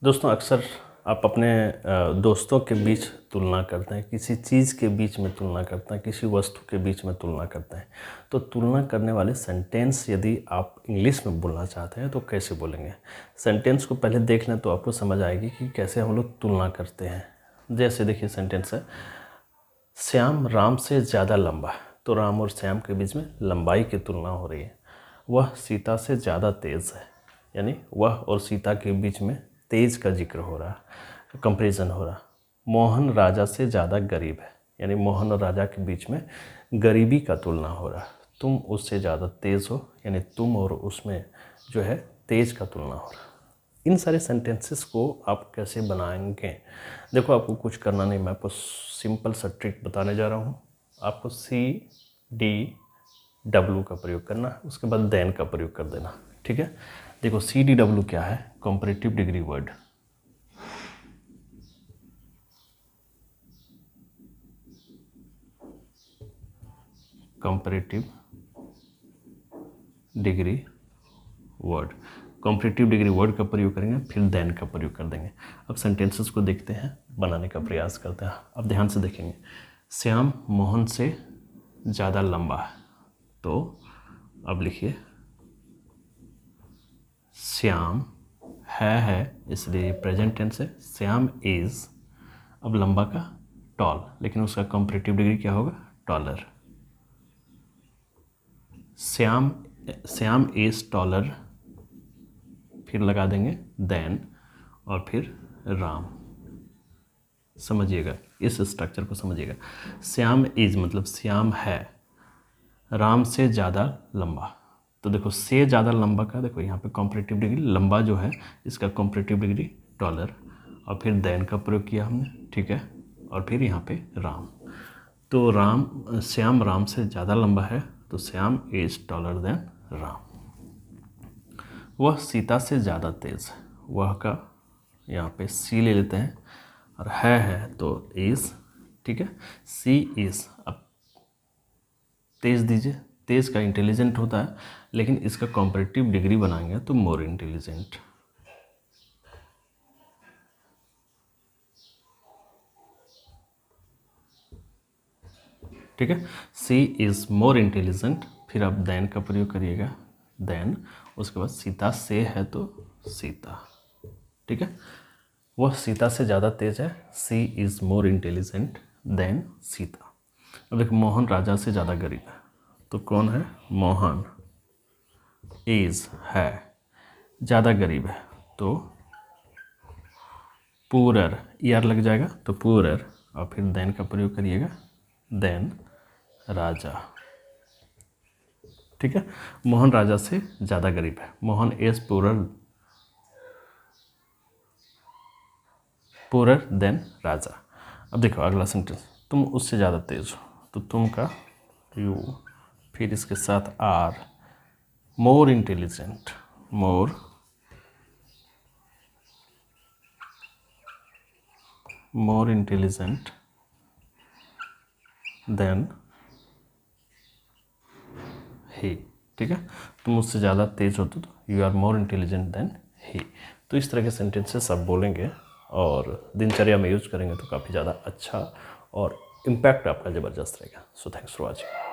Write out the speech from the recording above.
दोस्तों, अक्सर आप अपने दोस्तों के बीच तुलना करते हैं, किसी चीज़ के बीच में तुलना करते हैं, किसी वस्तु के बीच में तुलना करते हैं। तो तुलना करने वाले सेंटेंस यदि आप इंग्लिश में बोलना चाहते हैं तो कैसे बोलेंगे? सेंटेंस को पहले देख लें तो आपको समझ आएगी कि कैसे हम लोग तुलना करते हैं। जैसे देखिए सेंटेंस है, श्याम राम से ज़्यादा लंबा। तो राम और श्याम के बीच में लंबाई की तुलना हो रही है। वह सीता से ज़्यादा तेज़ है, यानी वह और सीता के बीच में तेज का जिक्र हो रहा, कंपैरिजन हो रहा। मोहन राजा से ज़्यादा गरीब है, यानी मोहन और राजा के बीच में गरीबी का तुलना हो रहा। तुम उससे ज़्यादा तेज़ हो, यानी तुम और उसमें जो है तेज का तुलना हो रहा। इन सारे सेंटेंसेस को आप कैसे बनाएंगे? देखो, आपको कुछ करना नहीं, मैं आपको सिंपल सा ट्रिक बताने जा रहा हूँ। आपको CDW का प्रयोग करना है, उसके बाद देन का प्रयोग कर देना, ठीक है। देखो CDW क्या है? Comparative degree word. Comparative degree word, comparative degree word का प्रयोग करेंगे, फिर देन का प्रयोग कर देंगे। अब सेंटेंसेस को देखते हैं, बनाने का प्रयास करते हैं। अब ध्यान से देखेंगे, श्याम मोहन से ज़्यादा लंबा है। तो अब लिखिए, श्याम है इसलिए प्रेजेंट टेंस है। श्याम इज़, अब लंबा का टॉल, लेकिन उसका कंपैरेटिव डिग्री क्या होगा? टॉलर। श्याम इज़ टॉलर, फिर लगा देंगे देन, और फिर राम। समझिएगा, इस स्ट्रक्चर को समझिएगा। श्याम इज़ मतलब श्याम है राम से ज़्यादा लंबा। तो देखो, से ज़्यादा लंबा का देखो यहाँ पे कंपैरेटिव डिग्री, लंबा जो है इसका कंपैरेटिव डिग्री टॉलर, और फिर देन का प्रयोग किया हमने, ठीक है, और फिर यहाँ पे राम। तो श्याम राम से ज़्यादा लंबा है, तो Shyam is taller than Ram. वह सीता से ज़्यादा तेज़ है। वह का यहाँ पे सी ले लेते हैं, और है तो इज़, ठीक है। सी इज़, अब तेज़ दीजिए, तेज़ का इंटेलिजेंट होता है, लेकिन इसका कंपैरेटिव डिग्री बनाएंगे तो मोर इंटेलिजेंट, ठीक है। सी इज़ मोर इंटेलिजेंट, फिर आप देन का प्रयोग करिएगा, देन, उसके बाद सीता से है तो सीता, ठीक है। वह सीता से ज़्यादा तेज है, she is more intelligent than Sita. अब देखो, मोहन राजा से ज़्यादा गरीब है। तो कौन है? मोहन इज़ है, ज़्यादा गरीब है, तो पूरर, ईयर लग जाएगा, तो पूरर, और फिर देन का प्रयोग करिएगा, देन राजा, ठीक है। मोहन राजा से ज़्यादा गरीब है, मोहन इज़ पूरर देन राजा। अब देखो अगला सेंटेंस, तुम उससे ज़्यादा तेज हो। तो तुम का यू, फिर इसके साथ are, more intelligent, more intelligent than he, ठीक है। तुम उससे ज़्यादा तेज हो तो you are more intelligent than he. तो इस तरह के सेंटेंसेस आप बोलेंगे और दिनचर्या में यूज करेंगे तो काफ़ी ज़्यादा अच्छा और इम्पैक्ट आपका ज़बरदस्त रहेगा। So thanks for watching.